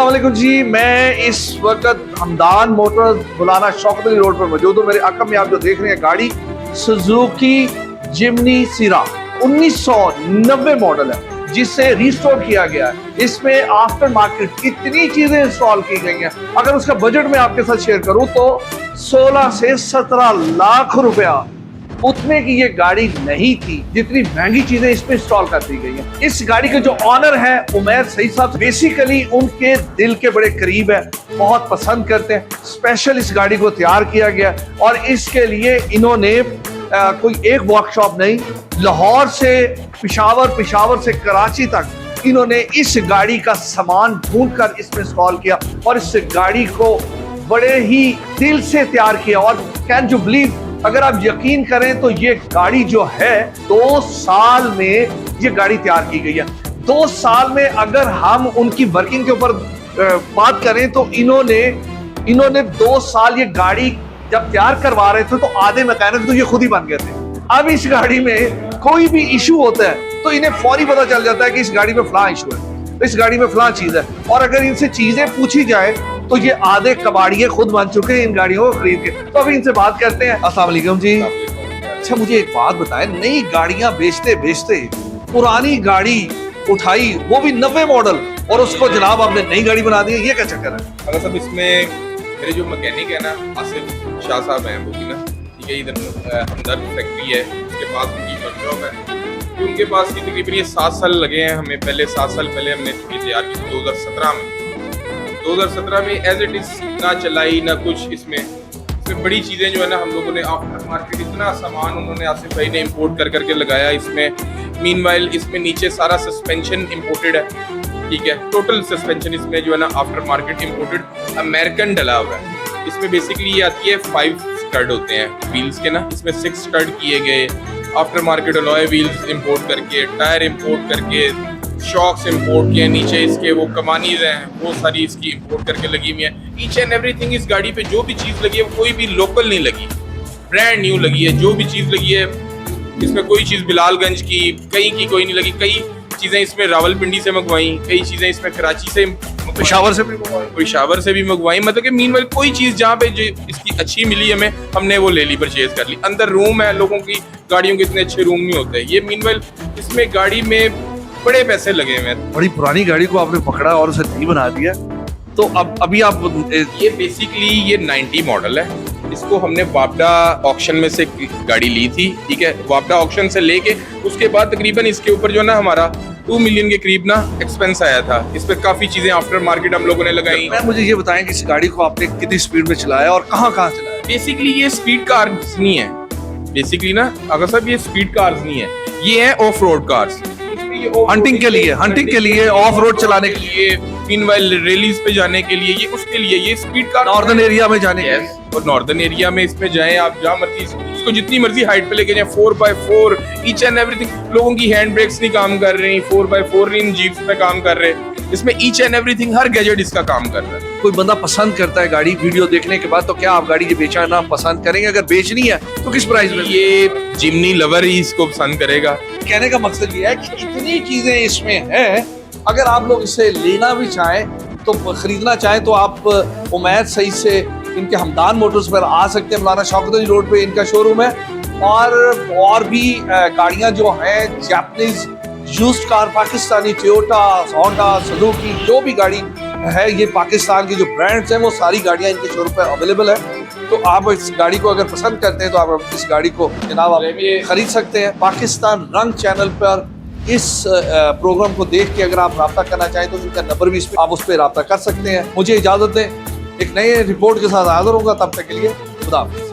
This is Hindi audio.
अस्सलाम वालेकुम जी, मैं इस वक्त हमदान मोटर्स बुलाना शौकत अली रोड पर मौजूद हूँ। मेरे अकम में आप जो देख रहे हैं गाड़ी सुजुकी जिमनी सिरा 1990 मॉडल है, जिसे रिस्टोर किया गया है। इसमें आफ्टर मार्केट इतनी चीजें इंस्टॉल की गई हैं, अगर उसका बजट मैं आपके साथ शेयर करूं तो 16 से 17 लाख रुपया उतने की ये गाड़ी नहीं थी, जितनी महंगी चीजें इसमें इंस्टॉल कर दी गई हैं। इस गाड़ी के जो ऑनर है उमैर सईद साहब, बेसिकली उनके दिल के बड़े करीब है, बहुत पसंद करते हैं। स्पेशल इस गाड़ी को तैयार किया गया और इसके लिए इन्होंने कोई एक वर्कशॉप नहीं, लाहौर से पिशावर से कराची तक इन्होंने इस गाड़ी का सामान ढूंढ कर इसमें इंस्टॉल किया और इस गाड़ी को बड़े ही दिल से तैयार किया। और कैन यू बिलीव, अगर आप यकीन करें तो ये गाड़ी जो है 2 साल में ये गाड़ी तैयार की गई है। 2 साल में अगर हम उनकी वर्किंग के ऊपर बात करें तो इन्होंने 2 साल ये गाड़ी जब तैयार करवा रहे थे तो आधे मैकेनिक तो ये खुद ही बन गए थे। अब इस गाड़ी में कोई भी इशू होता है तो इन्हें फौरी पता चल जाता है कि इस गाड़ी में फलां इशू है, तो इस गाड़ी में फलां चीज है। और अगर इनसे चीजें पूछी जाए तो ये आधे कबाड़िए खुद बन चुके हैं इन गाड़ियों को खरीद के। तो अभी इनसे बात करते हैं। अस्सलाम वालेकुम जी। अच्छा, मुझे एक बात बताएं, नई गाड़ियां बेचते पुरानी गाड़ी उठाई, वो भी 90 मॉडल, और उसको जनाब आपने नई गाड़ी बना दी है, ये क्या चक्कर है? अगर सब इसमें मेरे जो मैकेनिक है ना, आसिफ शाह साहब हैं, वो भी ना ठीक है, इधर हमदर्द फैक्ट्री है, उसके पास उनकी वर्कशॉप है। कि उनके पास की तकरीबन ये 7 साल लगे हैं हमें। पहले 7 साल पहले हमने तैयार की 2017 में। 2017 में एज इट इज ना चलाई ना कुछ, इसमें बड़ी चीज़ें जो है ना हम लोगों ने आफ्टर मार्केट इतना सामान उन्होंने आसिफ भाई ने इंपोर्ट करके लगाया इसमें। मीनवाइल इसमें नीचे सारा सस्पेंशन इंपोर्टेड है, ठीक है, टोटल सस्पेंशन इसमें जो है ना आफ्टर मार्केट इंपोर्टेड अमेरिकन डला हुआ है। इसमें बेसिकली ये आती है 5 स्टड होते हैं व्हील्स के ना, इसमें 6 स्टड किए गए, after market alloy wheels import करके, टायर इंपोर्ट करके, शॉक्स इंपोर्ट किए, नीचे इसके वो कमानीज हैं वो सारी इसकी इंपोर्ट करके लगी हुई है। ईच एंड एवरीथिंग इस गाड़ी पे जो भी चीज़ लगी है वो कोई भी लोकल नहीं लगी, ब्रांड न्यू लगी है। जो भी चीज़ लगी है इसमें कोई चीज़ बिलालगंज की कहीं की कोई नहीं लगी। कई चीज़ें इसमें रावलपिंडी से मंगवाई, कई चीज़ें इसमें कराची से, पिशावर से भी मंगवाई। मतलब कि मीनवाइल कोई चीज़ जहाँ पे जो इसकी अच्छी मिली हमें, हमने वो ले ली, परचेज कर ली। अंदर रूम है, लोगों की गाड़ियों के इतने अच्छे रूम नहीं होते। ये मीनवाइल इसमें गाड़ी में बड़े पैसे लगे हुए हैं। बड़ी पुरानी गाड़ी को आपने पकड़ा और उसे नई बना दिया। तो अब अभी आप ये बेसिकली ये 90 मॉडल है। इसको हमने वापडा ऑक्शन में से गाड़ी ली थी, ठीक है, वापडा ऑक्शन से लेके उसके बाद तकरीबन इसके ऊपर जो ना हमारा 2 मिलियन के करीब ना एक्सपेंस आया था। इस पे काफी चीजें आफ्टर मार्केट हम लोगों ने लगाई। मुझे ये बताएं कि इस गाड़ी को आपने कितनी स्पीड में चलाया और कहाँ चलाया? बेसिकली ये स्पीड कार्स नहीं है, बेसिकली ना अगर साहब ये स्पीड कार्स नहीं है, ये है ऑफ रोड कार्स। हंटिंग के लिए ऑफ रोड चलाने के लिए, मीनवाइल रैलीज पे जाने के लिए, ये उसके लिए ये स्पीड कार, नॉर्दर्न एरिया में जाने के लिए। और नॉर्दर्न एरिया में इसमें जाएं आप, जहाँ मर्जी इसको जितनी मर्जी हाइट पे लेके जाएं, 4x4 ईच एंड एवरीथिंग। लोगों की हैंड ब्रेक्स नहीं काम कर रही, 4x4 इन जीप्स पे काम कर रहे, इसमें each and everything her gadget इसका काम कर रहा है। कोई बंदा पसंद करता है गाड़ी वीडियो देखने के बाद, तो क्या आप गाड़ी बेचना पसंद करेंगे? अगर बेचनी है तो किस प्राइस में? ये जिमनी लवर ही इसको पसंद करेगा। कहने का मकसद ये है कि इतनी चीजें इसमें हैं, अगर आप लोग इसे लेना भी चाहें तो खरीदना चाहें तो आप उमैर सईद से इनके हमदान मोटर्स पर आ सकते हैं। मौलाना शौकत अली रोड पे इनका शोरूम है। और भी गाड़ियां जो हैं, Japanese used car, Pakistani Toyota, Honda, Suzuki, जो भी गाड़ी है, ये पाकिस्तान की जो ब्रांड्स हैं वो सारी गाड़ियां इनके शोरूम पर अवेलेबल है। तो आप इस गाड़ी को अगर पसंद करते हैं तो आप इस गाड़ी को जनाब आप खरीद सकते हैं। पाकिस्तान रंग चैनल पर इस प्रोग्राम को देख के अगर आप रब्ता करना चाहें तो इनका नंबर भी आप उस पर रब्ता कर सकते हैं। मुझे इजाज़त दें, एक नए रिपोर्ट के साथ हाजिर होगा, तब तक के लिए खुदा हाफिज़।